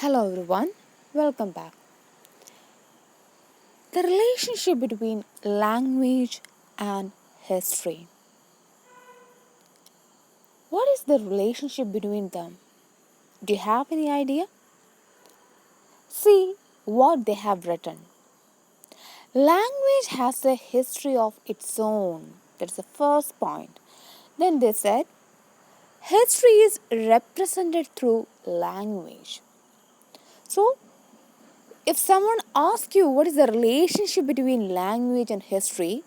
Hello everyone, welcome back. The relationship between language and history. What is the relationship between them? Do you have any idea? See what they have written. Language has a history of its own. That's the first point. Then they said history is represented through language. So, if someone asks you what is the relationship between language and history,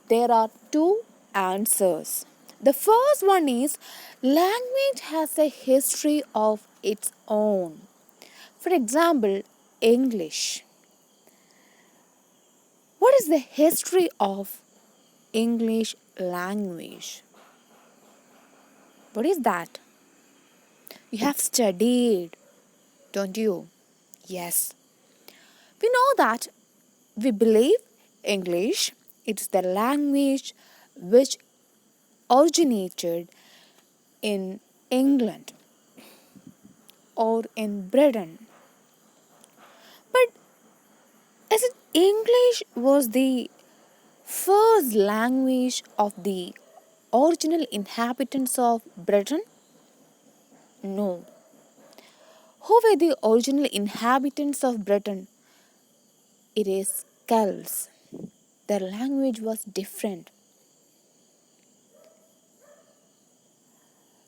there are two answers. The first one is language has a history of its own. For example, English. What is the history of English language? What is that? You have studied, don't you? Yes. We know that we believe English is the language which originated in England or in Britain. But is it English was the first language of the original inhabitants of Britain? No. Who were the original inhabitants of Britain? It is Celts. Their language was different.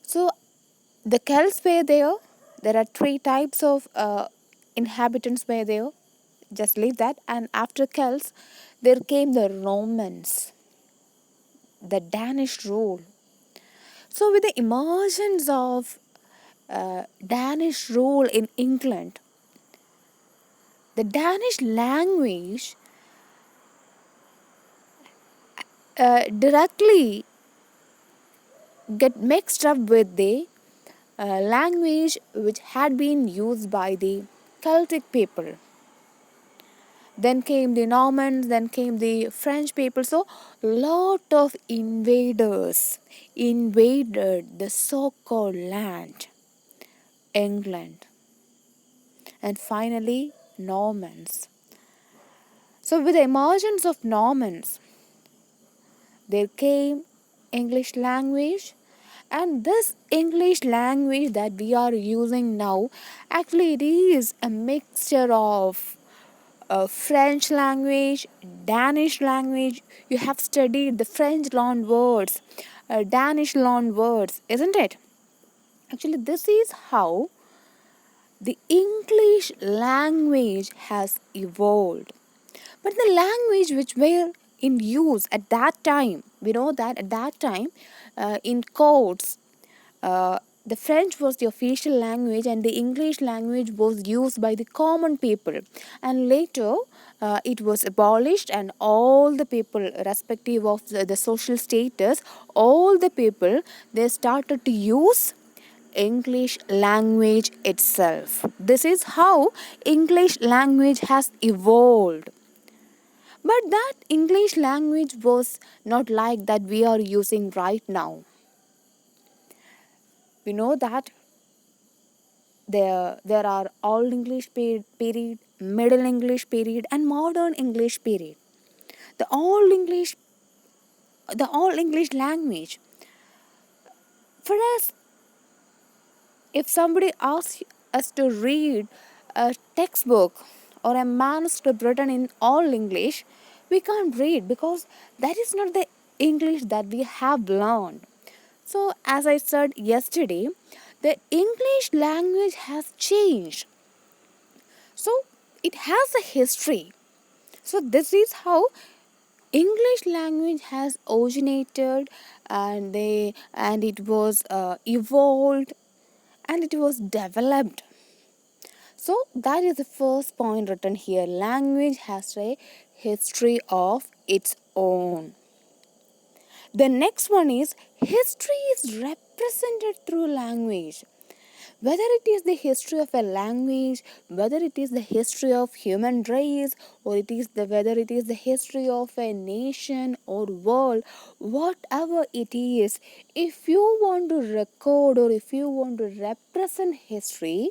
So the Celts were there. There are three types of inhabitants were there. Just leave that. And after Celts, there came the Romans, the Danish rule. So with the emergence of Danish rule in England, the Danish language directly get mixed up with the language which had been used by the Celtic people. Then came the Normans, then came the French people. So, lot of invaders invaded the so-called land, England, and finally Normans. So, with the emergence of Normans, there came English language, and this English language that we are using now, actually it is a mixture of French language, Danish language. You have studied the French loan words, Danish loan words, isn't it? Actually, this is how the English language has evolved. But the language which were in use at that time, we know that at that time, in courts, the French was the official language and the English language was used by the common people. And later, it was abolished, and all the people, irrespective of the social status, all the people, they started to use English language itself. This is how English language has evolved. But that English language was not like that we are using right now. We know that there are Old English period, Middle English period, and Modern English period. The Old English, the Old English language. For us, if somebody asks us to read a textbook or a manuscript written in Old English, we can't read because that is not the English that we have learned. So, as I said yesterday, the English language has changed. So, it has a history. So, this is how English language has originated, and it was evolved, and it was developed. So, that is the first point written here. Language has a history of its own. The next one is history is represented through language. Whether it is the history of a language, whether it is the history of human race, or whether it is the history of a nation or world, whatever it is, if you want to record or if you want to represent history,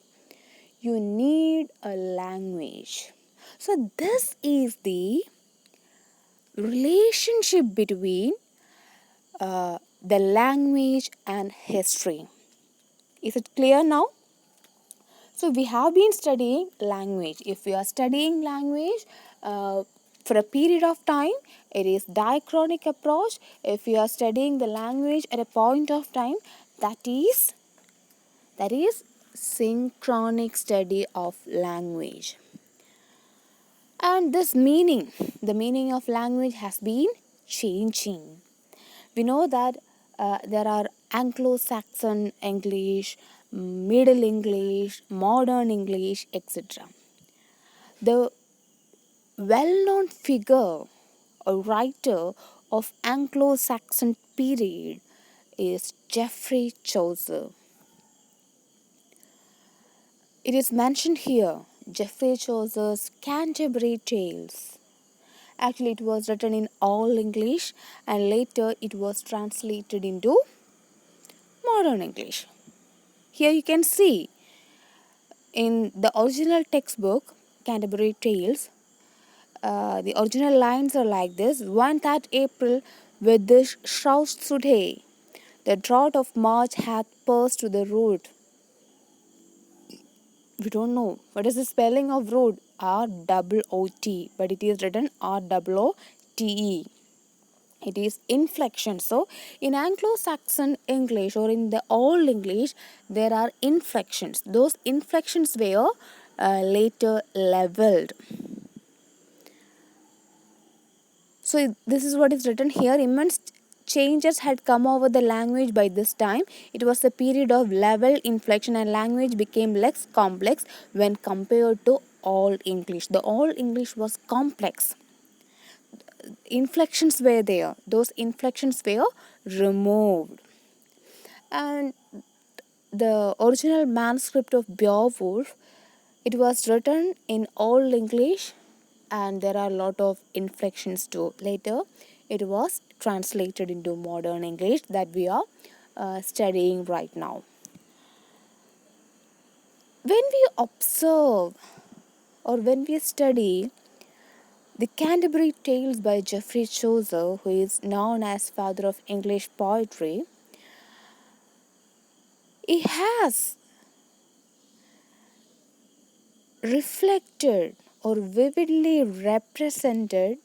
you need a language. So, this is the relationship between the language and history. Is it clear now? So, we have been studying language. If we are studying language for a period of time, it is diachronic approach. If we are studying the language at a point of time, that is synchronic study of language. And this meaning, the meaning of language has been changing. We know that there are Anglo-Saxon English, Middle English, Modern English, etc. The well-known figure or writer of Anglo-Saxon period is Geoffrey Chaucer. It is mentioned here, Geoffrey Chaucer's Canterbury Tales. Actually, it was written in all English and later it was translated into modern English. Here you can see in the original textbook, Canterbury Tales, the original lines are like this: One that April with this shroud stood hay, the drought of March hath burst to the root. We don't know what is the spelling of root, R-O-O-T, but it is written R-O-O-T-E. It is inflection. So in Anglo-Saxon English or in the old English, there are inflections. Those inflections were later leveled. So this is what is written here. Immense changes had come over the language by this time. It was a period of level inflection and language became less complex when compared to old English. The old English was complex. Inflections were there. Those inflections were removed. And the original manuscript of Beowulf, it was written in Old English and there are a lot of inflections too. Later, it was translated into modern English that we are studying right now. When we observe or when we study the Canterbury Tales by Geoffrey Chaucer, who is known as father of English poetry, he has reflected or vividly represented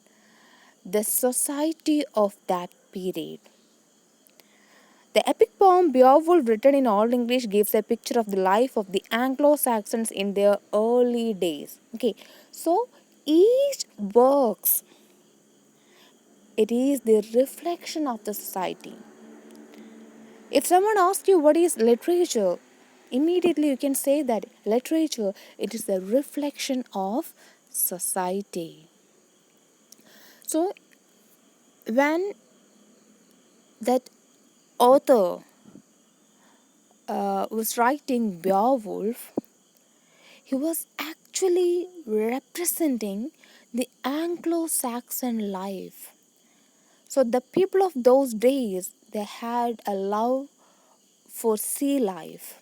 the society of that period. The epic poem Beowulf, written in Old English, gives a picture of the life of the Anglo-Saxons in their early days. Okay, so each works, it is the reflection of the society. If someone asks you what is literature, immediately you can say that literature, it is a reflection of society. So when that author was writing Beowulf, he was actually representing the Anglo-Saxon life. So the people of those days, they had a love for sea life.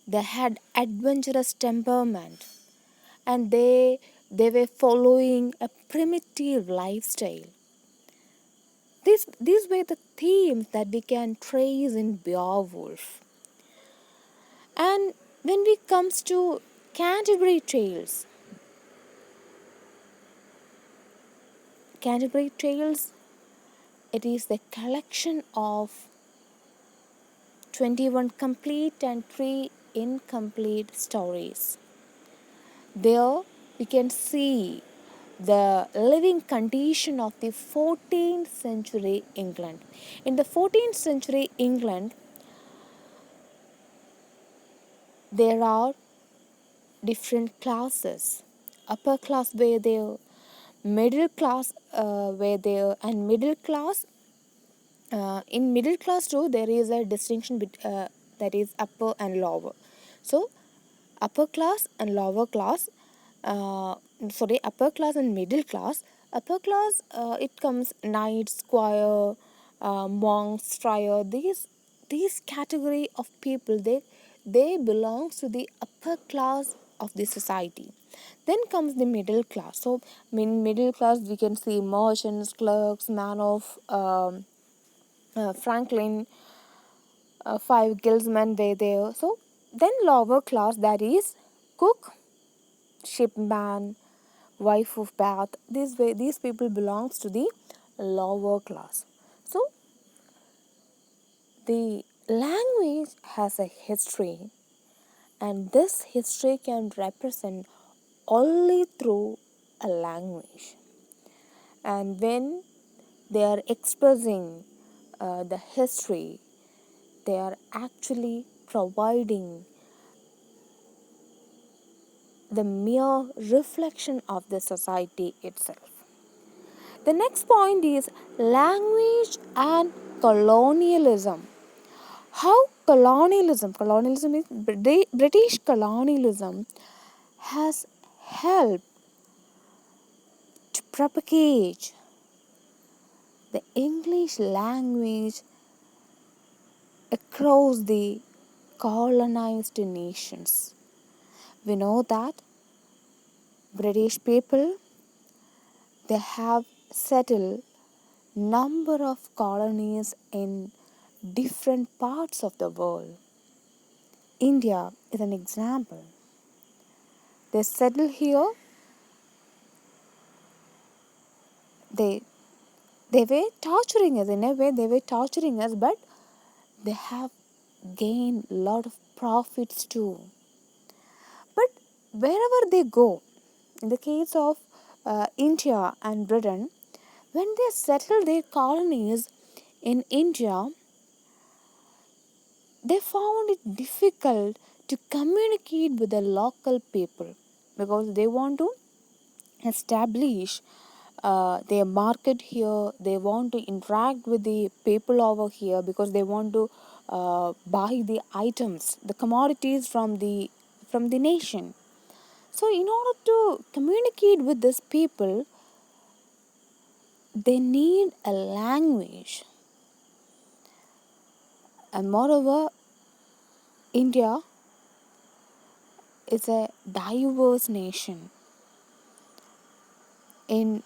They had adventurous temperament and they were following a primitive lifestyle. These were the themes that we can trace in Beowulf. And when it comes to Canterbury Tales, Canterbury Tales, it is the collection of 21 complete and 3 incomplete stories. There we can see the living condition of the 14th century England. In the 14th century England, there are different classes. Upper class were there, middle class were there, and middle class. In middle class too, there is a distinction that is upper and lower. So, upper class and lower class. Upper class and middle class. Upper class, it comes knight, squire, monks, friar. These category of people, they belongs to the upper class of the society. Then comes the middle class. So in middle class we can see merchants, clerks, man of Franklin, five guildsmen were there. So then lower class, that is cook, shipman, wife of bath. These people belongs to the lower class. So the language has a history, and this history can represent only through a language. And when they are expressing the history, they are actually providing the mere reflection of the society itself. The next point is language and colonialism. How colonialism is British colonialism has helped to propagate the English language across the colonized nations. We know that British people, they have settled number of colonies in different parts of the world. India is an example. They settle here, they they were torturing us, in a way they were torturing us, but they have gained a lot of profits too. But wherever they go, in the case of India and Britain, when they settle their colonies in India, they found it difficult to communicate with the local people because they want to establish their market here. They want to interact with the people over here because they want to buy the items, the commodities from the nation. So in order to communicate with these people, they need a language. And moreover, India is a diverse nation. In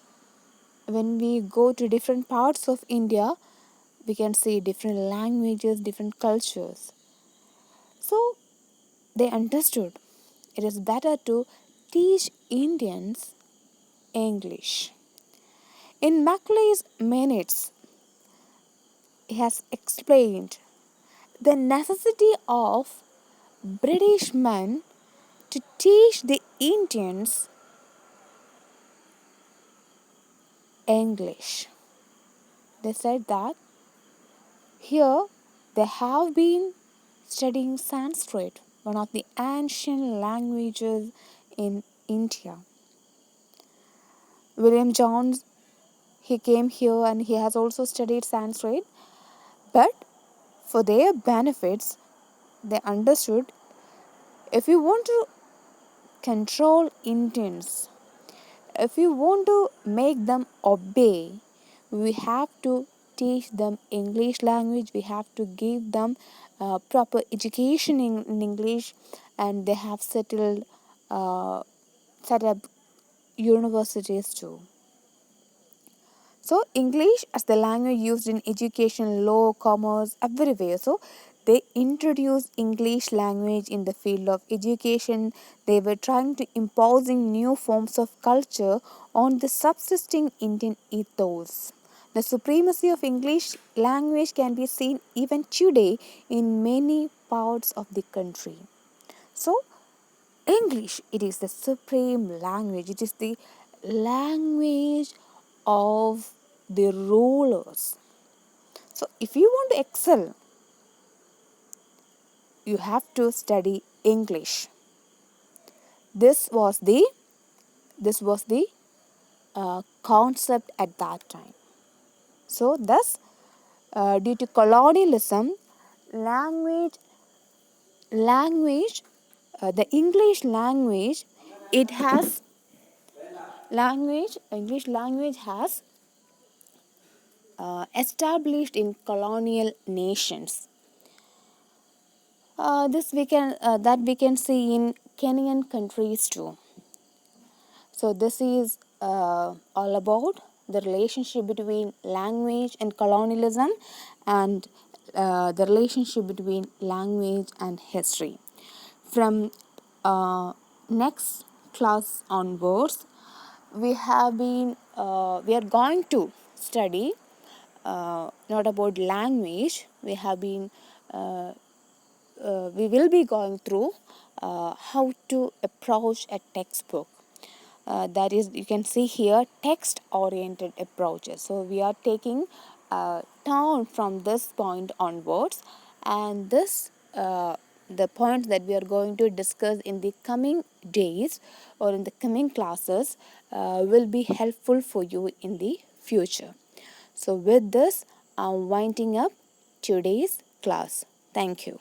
When we go to different parts of India, we can see different languages, different cultures. So they understood it is better to teach Indians English. In Macaulay's Minutes, he has explained the necessity of British men to teach the Indians English. They said that here they have been studying Sanskrit, one of the ancient languages in India. William Jones, he came here and he has also studied Sanskrit, but for their benefits, they understood if you want to control Indians, if you want to make them obey, we have to teach them English language. We have to give them proper education in English, and they have set up universities too. So English as the language used in education, law, commerce, everywhere. So they introduced English language in the field of education. They were trying to imposing new forms of culture on the subsisting Indian ethos. The supremacy of English language can be seen even today in many parts of the country. So English, it is the supreme language. It is the language of the rulers. So if you want to excel, you have to study English. This was the concept at that time. So thus, due to colonialism, language language the English language, it has language English language has established in colonial nations. This we can that we can see in Kenyan countries too. So this is all about the relationship between language and colonialism, and the relationship between language and history. From next class onwards, we are going to study not about language. We will be going through how to approach a textbook. That is, you can see here, text oriented approaches. So we are taking turn from this point onwards, and this the points that we are going to discuss in the coming days or in the coming classes will be helpful for you in the future. So with this, I'm winding up today's class. Thank you.